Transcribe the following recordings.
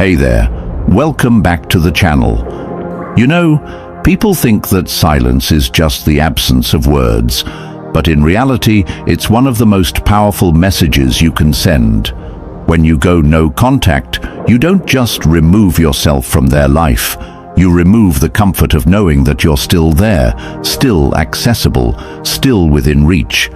Hey there, welcome back to the channel. You know, people think that silence is just the absence of words, but in reality, it's one of the most powerful messages you can send. When you go no contact, you don't just remove yourself from their life. You remove the comfort of knowing that you're still there, still accessible, still within reach.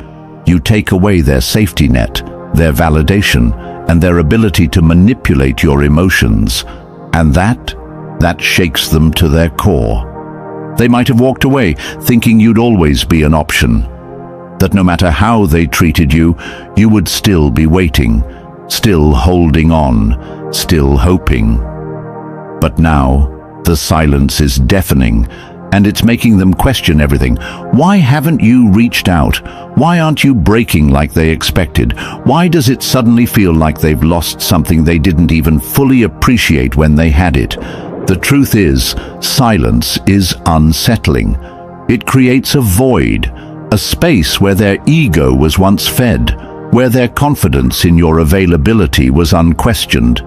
You take away their safety net, their validation, and their ability to manipulate your emotions. And that shakes them to their core. They might have walked away thinking you'd always be an option, that no matter how they treated you, you would still be waiting, still holding on, still hoping. But now, the silence is deafening, and it's making them question everything. Why haven't you reached out? Why aren't you breaking like they expected? Why does it suddenly feel like they've lost something they didn't even fully appreciate when they had it? The truth is, silence is unsettling. It creates a void, a space where their ego was once fed, where their confidence in your availability was unquestioned.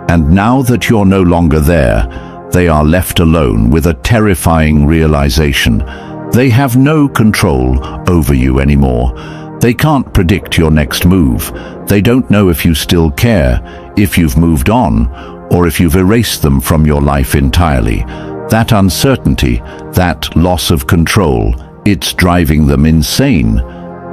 And now that you're no longer there, they are left alone with a terrifying realization. They have no control over you anymore. They can't predict your next move. They don't know if you still care, if you've moved on, or if you've erased them from your life entirely. That uncertainty, that loss of control, it's driving them insane.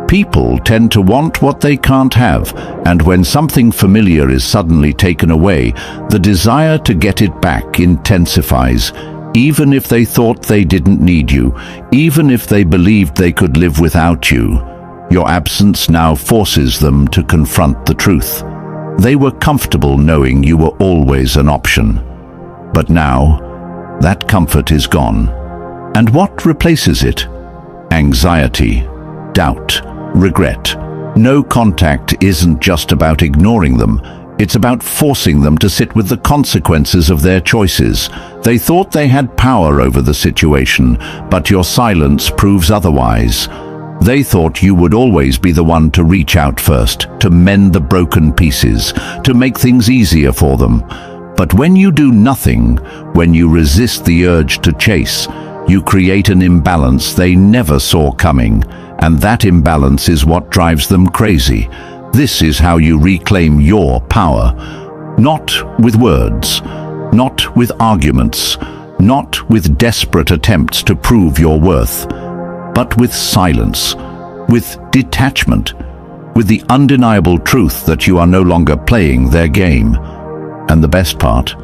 People tend to want what they can't have, and when something familiar is suddenly taken away, the desire to get it back intensifies, even if they thought they didn't need you, even if they believed they could live without you. Your absence now forces them to confront the truth. They were comfortable knowing you were always an option. But now, that comfort is gone. And what replaces it? Anxiety, doubt, regret. No contact isn't just about ignoring them. It's about forcing them to sit with the consequences of their choices. They thought they had power over the situation, but your silence proves otherwise. They thought you would always be the one to reach out first, to mend the broken pieces, to make things easier for them. But when you do nothing, when you resist the urge to chase, you create an imbalance they never saw coming. And that imbalance is what drives them crazy. This is how you reclaim your power. Not with words, not with arguments, not with desperate attempts to prove your worth, but with silence, with detachment, with the undeniable truth that you are no longer playing their game. And the best part,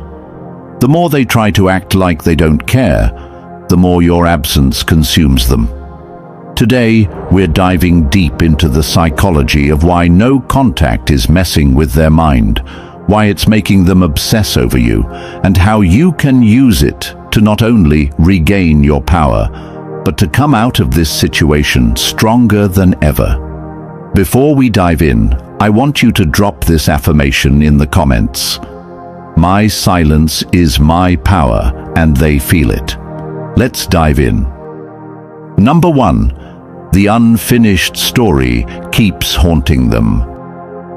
the more they try to act like they don't care, the more your absence consumes them. Today, we're diving deep into the psychology of why no contact is messing with their mind, why it's making them obsess over you, and how you can use it to not only regain your power, but to come out of this situation stronger than ever. Before we dive in, I want you to drop this affirmation in the comments. My silence is my power, and they feel it. Let's dive in. Number 1. The unfinished story keeps haunting them.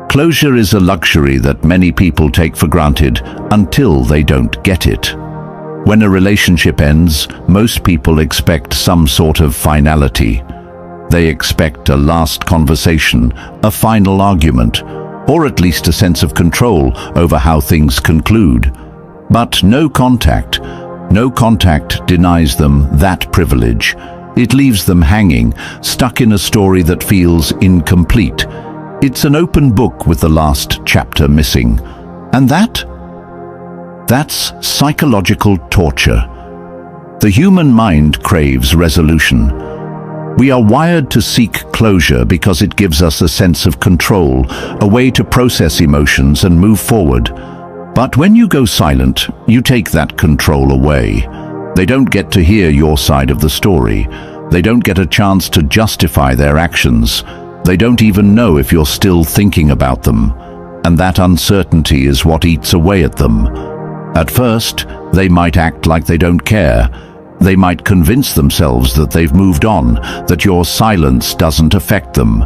Closure is a luxury that many people take for granted until they don't get it. When a relationship ends, most people expect some sort of finality. They expect a last conversation, a final argument, or at least a sense of control over how things conclude. But no contact denies them that privilege. It leaves them hanging, stuck in a story that feels incomplete. It's an open book with the last chapter missing. And that's psychological torture. The human mind craves resolution. We are wired to seek closure because it gives us a sense of control, a way to process emotions and move forward. But when you go silent, you take that control away. They don't get to hear your side of the story. They don't get a chance to justify their actions. They don't even know if you're still thinking about them. And that uncertainty is what eats away at them. At first, they might act like they don't care. They might convince themselves that they've moved on, that your silence doesn't affect them.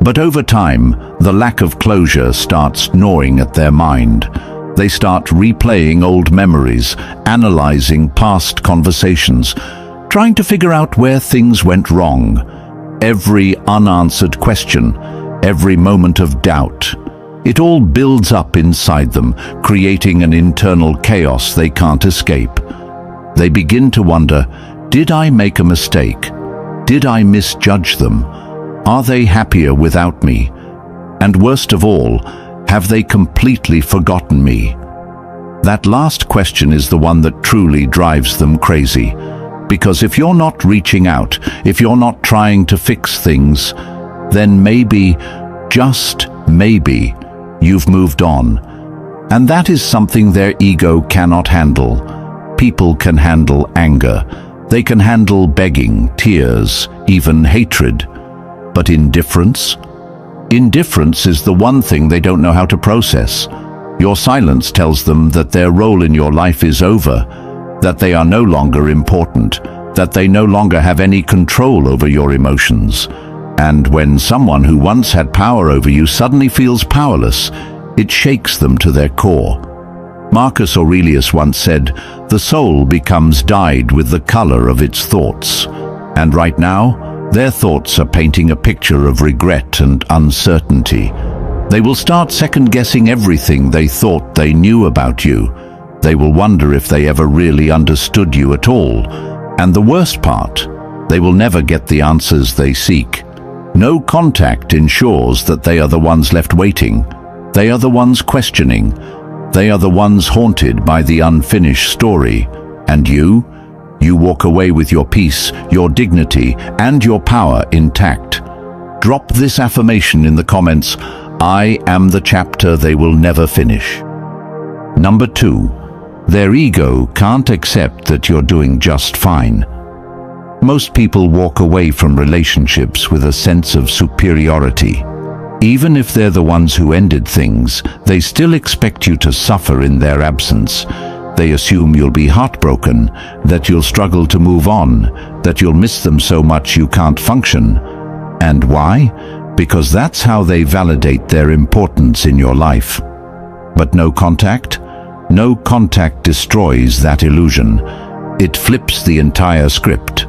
But over time, the lack of closure starts gnawing at their mind. They start replaying old memories, analyzing past conversations, trying to figure out where things went wrong. Every unanswered question, every moment of doubt, it all builds up inside them, creating an internal chaos they can't escape. They begin to wonder, did I make a mistake? Did I misjudge them? Are they happier without me? And worst of all, have they completely forgotten me? That last question is the one that truly drives them crazy. Because if you're not reaching out, if you're not trying to fix things, then maybe, just maybe, you've moved on. And that is something their ego cannot handle. People can handle anger. They can handle begging, tears, even hatred. But indifference? Indifference is the one thing they don't know how to process. Your silence tells them that their role in your life is over, that they are no longer important, that they no longer have any control over your emotions. And when someone who once had power over you suddenly feels powerless, it shakes them to their core. Marcus Aurelius once said, "The soul becomes dyed with the color of its thoughts." And right now, their thoughts are painting a picture of regret and uncertainty. They will start second-guessing everything they thought they knew about you. They will wonder if they ever really understood you at all. And the worst part, they will never get the answers they seek. No contact ensures that they are the ones left waiting. They are the ones questioning. They are the ones haunted by the unfinished story. And you walk away with your peace, your dignity, and your power intact. Drop this affirmation in the comments: I am the chapter they will never finish. Number 2, their ego can't accept that you're doing just fine. Most people walk away from relationships with a sense of superiority. Even if they're the ones who ended things, they still expect you to suffer in their absence. They assume you'll be heartbroken, that you'll struggle to move on, that you'll miss them so much you can't function. And why? Because that's how they validate their importance in your life. But no contact? No contact destroys that illusion. It flips the entire script.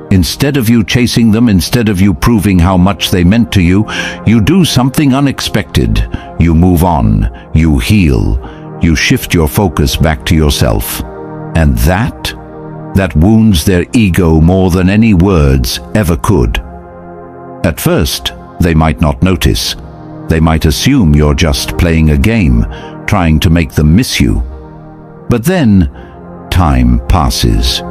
Instead of you chasing them, instead of you proving how much they meant to you, you do something unexpected. You move on, you heal, you shift your focus back to yourself. And that wounds their ego more than any words ever could. At first, they might not notice. They might assume you're just playing a game, trying to make them miss you. But then, time passes.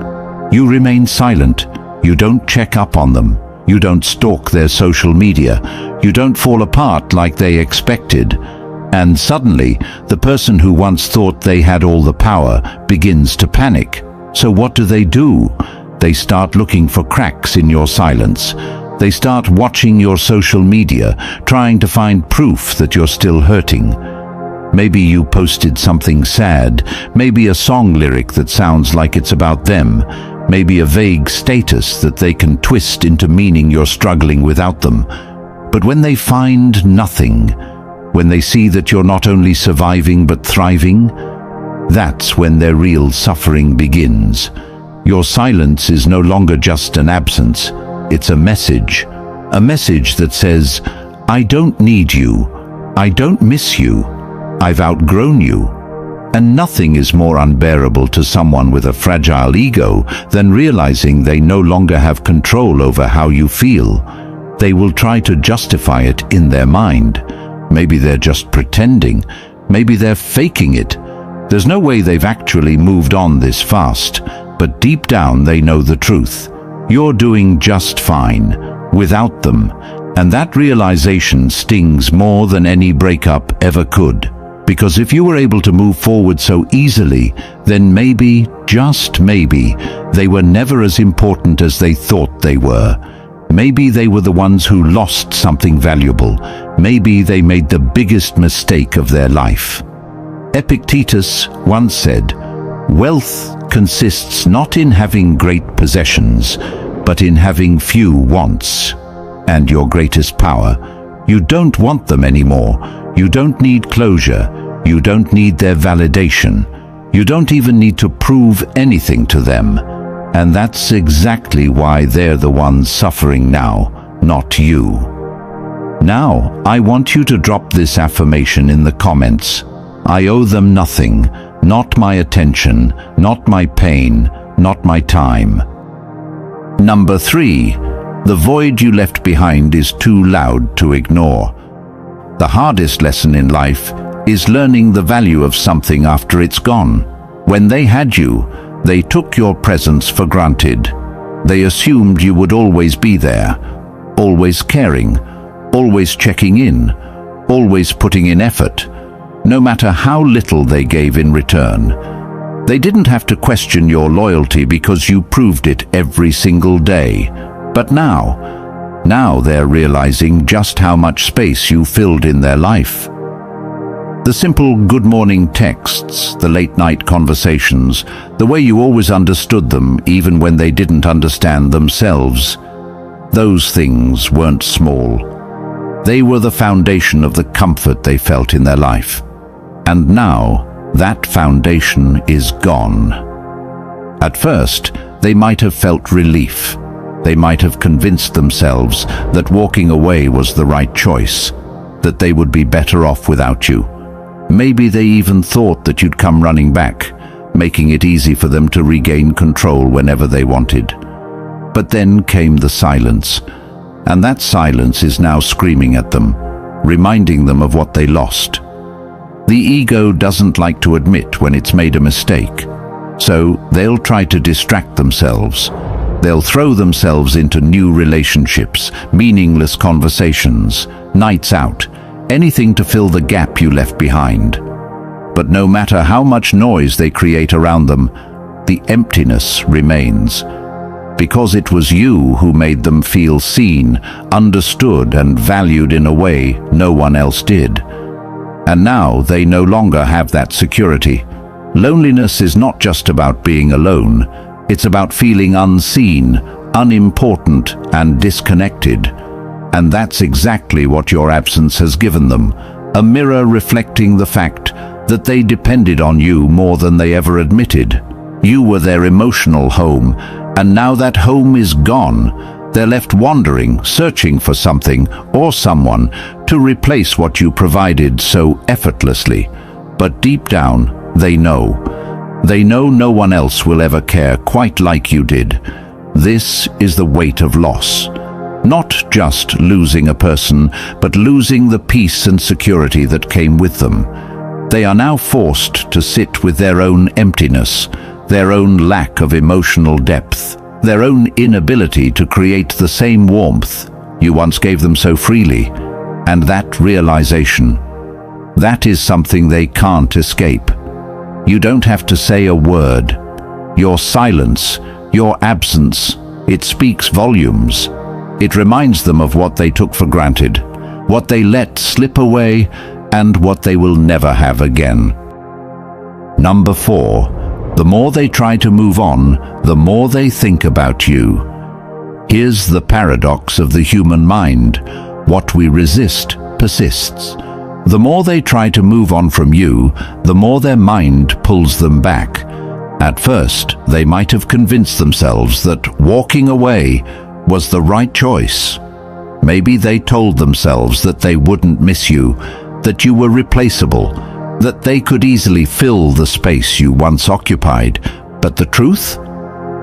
You remain silent. You don't check up on them. You don't stalk their social media. You don't fall apart like they expected. And suddenly, the person who once thought they had all the power begins to panic. So what do? They start looking for cracks in your silence. They start watching your social media, trying to find proof that you're still hurting. Maybe you posted something sad, maybe a song lyric that sounds like it's about them, maybe a vague status that they can twist into meaning you're struggling without them. But when they find nothing, when they see that you're not only surviving but thriving, that's when their real suffering begins. Your silence is no longer just an absence. It's a message that says, I don't need you, I don't miss you, I've outgrown you. And nothing is more unbearable to someone with a fragile ego than realizing they no longer have control over how you feel. They will try to justify it in their mind. Maybe they're just pretending, maybe they're faking it. There's no way they've actually moved on this fast, but deep down they know the truth. You're doing just fine without them, and that realization stings more than any breakup ever could. Because if you were able to move forward so easily, then maybe, just maybe, they were never as important as they thought they were. Maybe they were the ones who lost something valuable. Maybe they made the biggest mistake of their life. Epictetus once said, "Wealth consists not in having great possessions, but in having few wants." And your greatest power, you don't want them anymore. You don't need closure. You don't need their validation. You don't even need to prove anything to them. And that's exactly why they're the ones suffering now, not you. Now, I want you to drop this affirmation in the comments. I owe them nothing, not my attention, not my pain, not my time. Number 3. The void you left behind is too loud to ignore. The hardest lesson in life is learning the value of something after it's gone. When they had you, they took your presence for granted. They assumed you would always be there, always caring, always checking in, always putting in effort, no matter how little they gave in return. They didn't have to question your loyalty because you proved it every single day. But now they're realizing just how much space you filled in their life. The simple good morning texts, the late night conversations, the way you always understood them even when they didn't understand themselves. Those things weren't small. They were the foundation of the comfort they felt in their life. And now, that foundation is gone. At first, they might have felt relief. They might have convinced themselves that walking away was the right choice, that they would be better off without you. Maybe they even thought that you'd come running back, making it easy for them to regain control whenever they wanted. But then came the silence, and that silence is now screaming at them, reminding them of what they lost. The ego doesn't like to admit when it's made a mistake, so they'll try to distract themselves. They'll throw themselves into new relationships, meaningless conversations, nights out, anything to fill the gap you left behind. But no matter how much noise they create around them, the emptiness remains. Because it was you who made them feel seen, understood, and valued in a way no one else did. And now they no longer have that security. Loneliness is not just about being alone. It's about feeling unseen, unimportant, and disconnected. And that's exactly what your absence has given them, a mirror reflecting the fact that they depended on you more than they ever admitted. You were their emotional home, and now that home is gone. They're left wandering, searching for something or someone to replace what you provided so effortlessly. But deep down, they know. They know no one else will ever care quite like you did. This is the weight of loss. Not just losing a person, but losing the peace and security that came with them. They are now forced to sit with their own emptiness, their own lack of emotional depth, their own inability to create the same warmth you once gave them so freely. And that realization, that is something they can't escape. You don't have to say a word. Your silence, your absence, it speaks volumes. It reminds them of what they took for granted, what they let slip away, and what they will never have again. Number 4, the more they try to move on, the more they think about you. Here's the paradox of the human mind. What we resist persists. The more they try to move on from you, the more their mind pulls them back. At first, they might have convinced themselves that walking away was the right choice. Maybe they told themselves that they wouldn't miss you, that you were replaceable, that they could easily fill the space you once occupied. But the truth?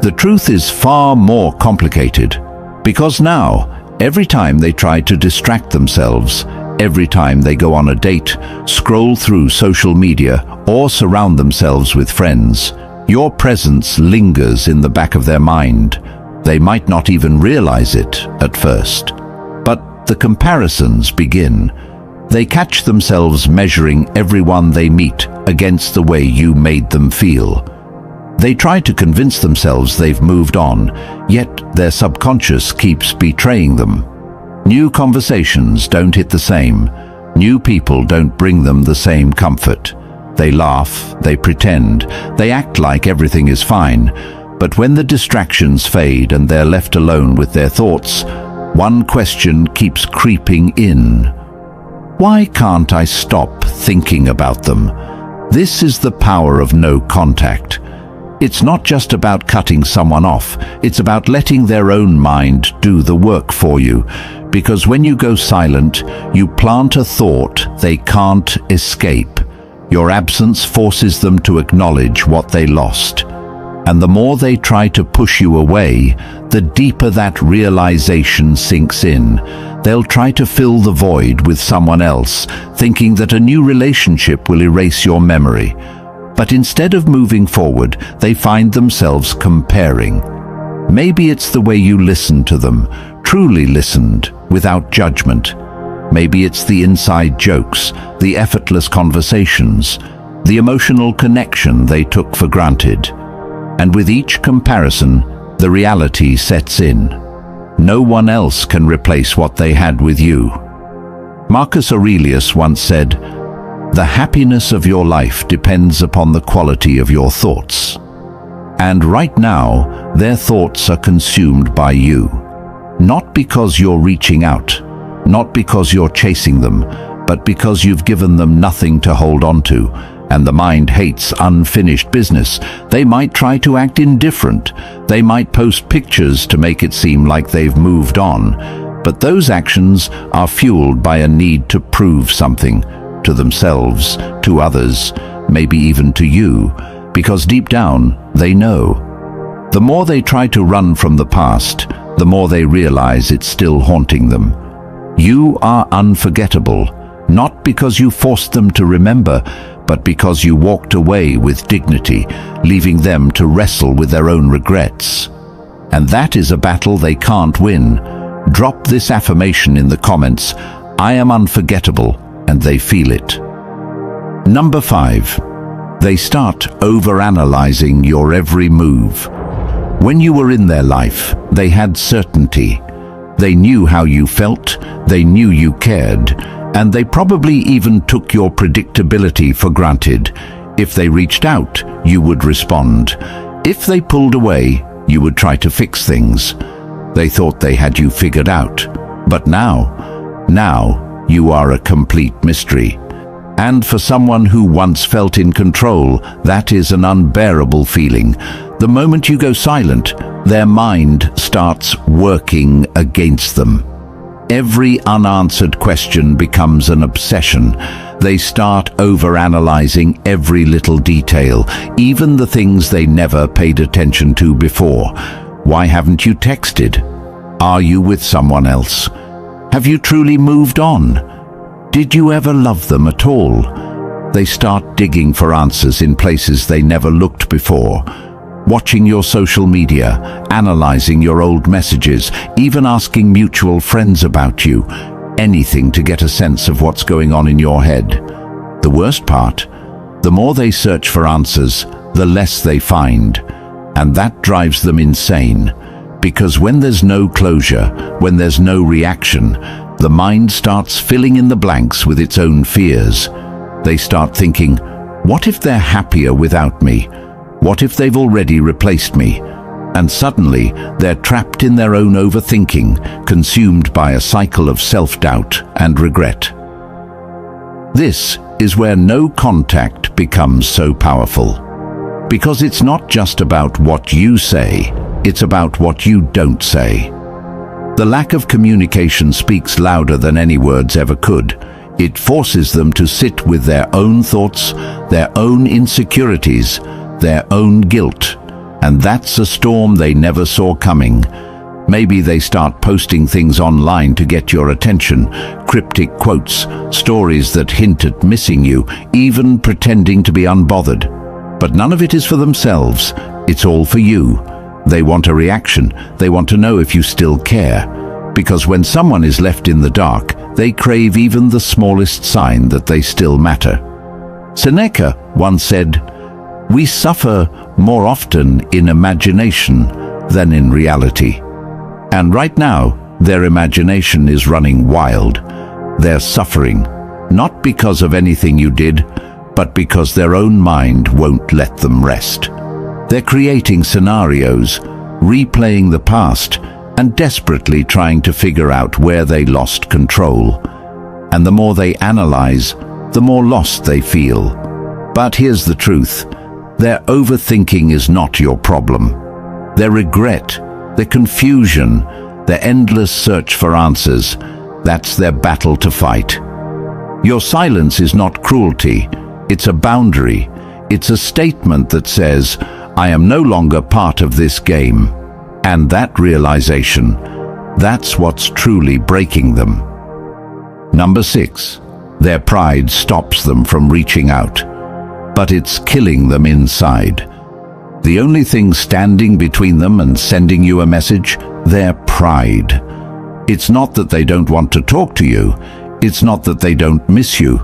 The truth is far more complicated. Because now, every time they try to distract themselves, every time they go on a date, scroll through social media, or surround themselves with friends, your presence lingers in the back of their mind. They might not even realize it at first. But the comparisons begin. They catch themselves measuring everyone they meet against the way you made them feel. They try to convince themselves they've moved on, yet their subconscious keeps betraying them. New conversations don't hit the same. New people don't bring them the same comfort. They laugh, they pretend, they act like everything is fine. But when the distractions fade and they're left alone with their thoughts, one question keeps creeping in. Why can't I stop thinking about them? This is the power of no contact. It's not just about cutting someone off, it's about letting their own mind do the work for you. Because when you go silent, you plant a thought they can't escape. Your absence forces them to acknowledge what they lost. And the more they try to push you away, the deeper that realization sinks in. They'll try to fill the void with someone else, thinking that a new relationship will erase your memory. But instead of moving forward, they find themselves comparing. Maybe it's the way you listened to them, truly listened, without judgment. Maybe it's the inside jokes, the effortless conversations, the emotional connection they took for granted. And with each comparison, the reality sets in. No one else can replace what they had with you. Marcus Aurelius once said, "The happiness of your life depends upon the quality of your thoughts." And right now, their thoughts are consumed by you. Not because you're reaching out, not because you're chasing them, but because you've given them nothing to hold on to. And the mind hates unfinished business. They might try to act indifferent. They might post pictures to make it seem like they've moved on. But those actions are fueled by a need to prove something, to themselves, to others, maybe even to you, because deep down, they know. The more they try to run from the past, the more they realize it's still haunting them. You are unforgettable, not because you forced them to remember, but because you walked away with dignity, leaving them to wrestle with their own regrets. And that is a battle they can't win. Drop this affirmation in the comments. I am unforgettable, and they feel it. Number 5. They start overanalyzing your every move. When you were in their life, they had certainty. They knew how you felt, they knew you cared, and they probably even took your predictability for granted. If they reached out, you would respond. If they pulled away, you would try to fix things. They thought they had you figured out. But now you are a complete mystery. And for someone who once felt in control, that is an unbearable feeling. The moment you go silent, their mind starts working against them. Every unanswered question becomes an obsession. They start overanalyzing every little detail, even the things they never paid attention to before. Why haven't you texted? Are you with someone else? Have you truly moved on? Did you ever love them at all? They start digging for answers in places they never looked before. Watching your social media, analyzing your old messages, even asking mutual friends about you. Anything to get a sense of what's going on in your head. The worst part, the more they search for answers, the less they find. And that drives them insane. Because when there's no closure, when there's no reaction, the mind starts filling in the blanks with its own fears. They start thinking, what if they're happier without me? What if they've already replaced me? And suddenly, they're trapped in their own overthinking, consumed by a cycle of self-doubt and regret. This is where no contact becomes so powerful. Because it's not just about what you say, it's about what you don't say. The lack of communication speaks louder than any words ever could. It forces them to sit with their own thoughts, their own insecurities, their own guilt, and that's a storm they never saw coming. Maybe they start posting things online to get your attention, cryptic quotes, stories that hint at missing you, even pretending to be unbothered. But none of it is for themselves, it's all for you. They want a reaction, they want to know if you still care. Because when someone is left in the dark, they crave even the smallest sign that they still matter. Seneca once said, "We suffer more often in imagination than in reality." And right now, their imagination is running wild. They're suffering, not because of anything you did, but because their own mind won't let them rest. They're creating scenarios, replaying the past, and desperately trying to figure out where they lost control. And the more they analyze, the more lost they feel. But here's the truth. Their overthinking is not your problem. Their regret, their confusion, their endless search for answers, that's their battle to fight. Your silence is not cruelty. It's a boundary. It's a statement that says, I am no longer part of this game. And that realization, that's what's truly breaking them. Number 6. Their pride stops them from reaching out. But it's killing them inside. The only thing standing between them and sending you a message, their pride. It's not that they don't want to talk to you. It's not that they don't miss you.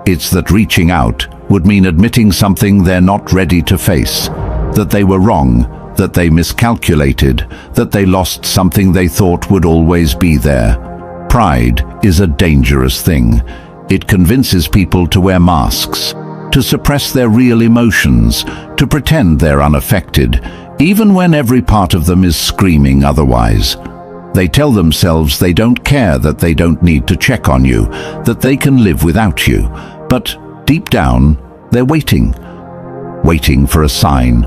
It's that reaching out would mean admitting something they're not ready to face. That they were wrong, that they miscalculated, that they lost something they thought would always be there. Pride is a dangerous thing. It convinces people to wear masks, to suppress their real emotions, to pretend they're unaffected, even when every part of them is screaming otherwise. They tell themselves they don't care, that they don't need to check on you, that they can live without you. But deep down, they're waiting. Waiting for a sign,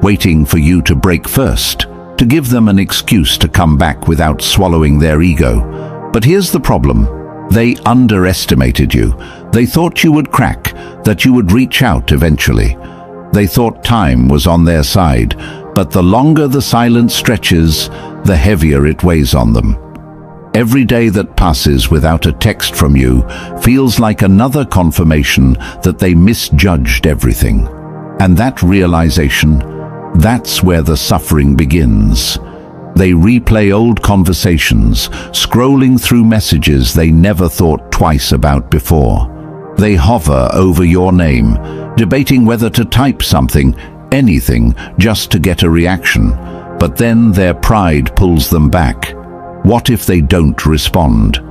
waiting for you to break first, to give them an excuse to come back without swallowing their ego. But here's the problem. They underestimated you. They thought you would crack, that you would reach out eventually. They thought time was on their side, but the longer the silence stretches, the heavier it weighs on them. Every day that passes without a text from you feels like another confirmation that they misjudged everything. And that realization, that's where the suffering begins. They replay old conversations, scrolling through messages they never thought twice about before. They hover over your name, debating whether to type something, anything, just to get a reaction. But then their pride pulls them back. What if they don't respond?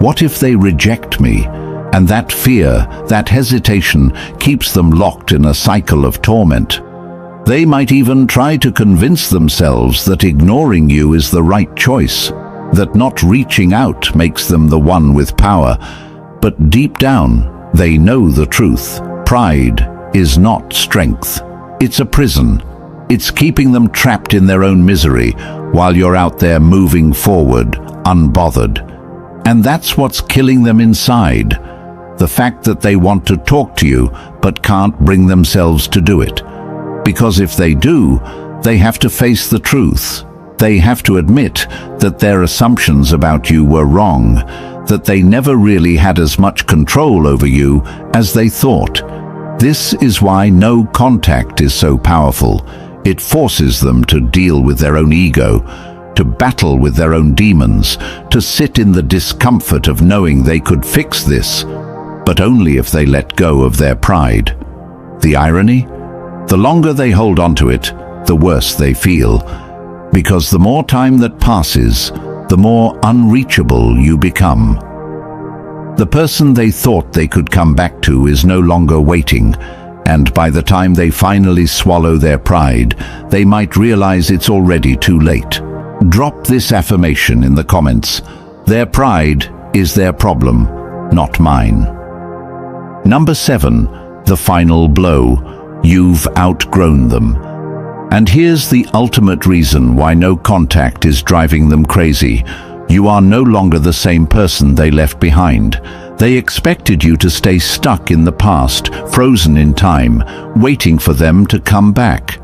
What if they reject me? And that fear, that hesitation, keeps them locked in a cycle of torment. They might even try to convince themselves that ignoring you is the right choice, that not reaching out makes them the one with power. But deep down, they know the truth. Pride is not strength. It's a prison. It's keeping them trapped in their own misery while you're out there moving forward, unbothered. And that's what's killing them inside. The fact that they want to talk to you but can't bring themselves to do it. Because if they do, they have to face the truth. They have to admit that their assumptions about you were wrong, that they never really had as much control over you as they thought. This is why no contact is so powerful. It forces them to deal with their own ego, to battle with their own demons, to sit in the discomfort of knowing they could fix this, but only if they let go of their pride. The irony? The longer they hold on to it, the worse they feel, because the more time that passes, the more unreachable you become. The person they thought they could come back to is no longer waiting, and by the time they finally swallow their pride, they might realize it's already too late. Drop this affirmation in the comments. Their pride is their problem, not mine. Number 7, the final blow. You've outgrown them. And here's the ultimate reason why no contact is driving them crazy. You are no longer the same person they left behind. They expected you to stay stuck in the past, frozen in time, waiting for them to come back.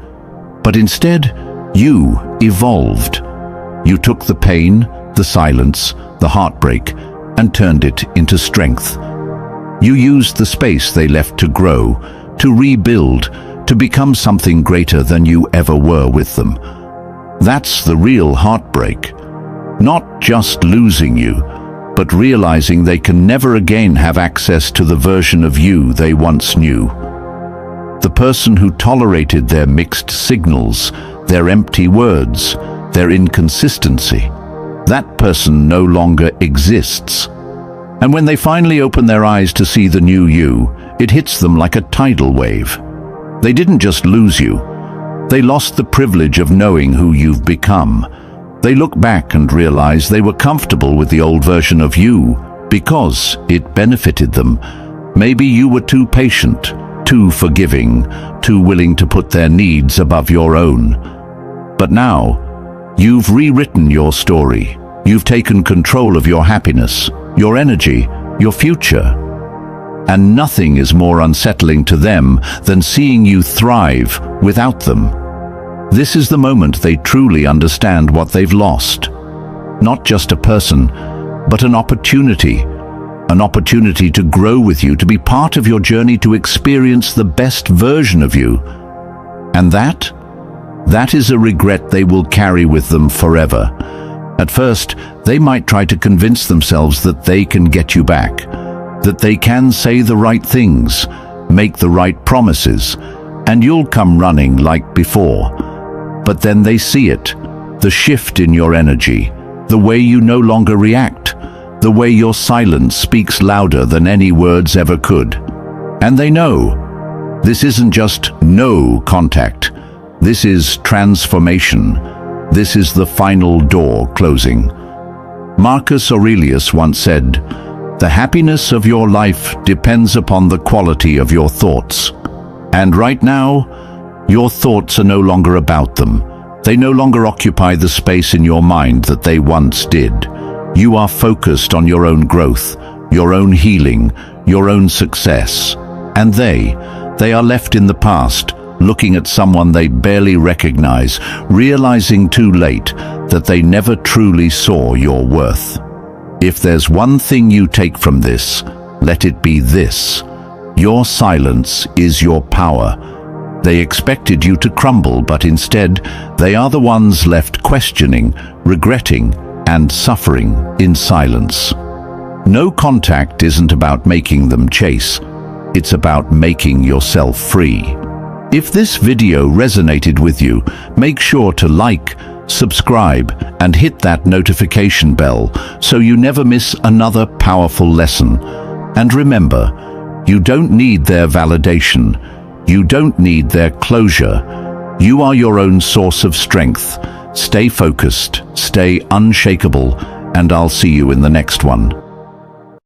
But instead, you evolved. You took the pain, the silence, the heartbreak, and turned it into strength. You used the space they left to grow, to rebuild, to become something greater than you ever were with them. That's the real heartbreak. Not just losing you, but realizing they can never again have access to the version of you they once knew. The person who tolerated their mixed signals, their empty words, their inconsistency, that person no longer exists. And when they finally open their eyes to see the new you, it hits them like a tidal wave. They didn't just lose you. They lost the privilege of knowing who you've become. They look back and realize they were comfortable with the old version of you because it benefited them. Maybe you were too patient, too forgiving, too willing to put their needs above your own. But now, you've rewritten your story. You've taken control of your happiness, your energy, your future. And nothing is more unsettling to them than seeing you thrive without them. This is the moment they truly understand what they've lost. Not just a person, but an opportunity to grow with you, to be part of your journey, to experience the best version of you. And that is a regret they will carry with them forever. At first, they might try to convince themselves that they can get you back, that they can say the right things, make the right promises, and you'll come running like before. But then they see it, the shift in your energy, the way you no longer react, the way your silence speaks louder than any words ever could. And they know, this isn't just no contact. This is transformation. This is the final door closing. Marcus Aurelius once said, "The happiness of your life depends upon the quality of your thoughts." And right now, your thoughts are no longer about them. They no longer occupy the space in your mind that they once did. You are focused on your own growth, your own healing, your own success. And they are left in the past, looking at someone they barely recognize, realizing too late that they never truly saw your worth. If there's one thing you take from this, let it be this: your silence is your power. They expected you to crumble, but instead, they are the ones left questioning, regretting, and suffering in silence. No contact isn't about making them chase. It's about making yourself free. If this video resonated with you, make sure to like, subscribe, and hit that notification bell so you never miss another powerful lesson. And remember, you don't need their validation. You don't need their closure. You are your own source of strength. Stay focused, stay unshakable, and I'll see you in the next one.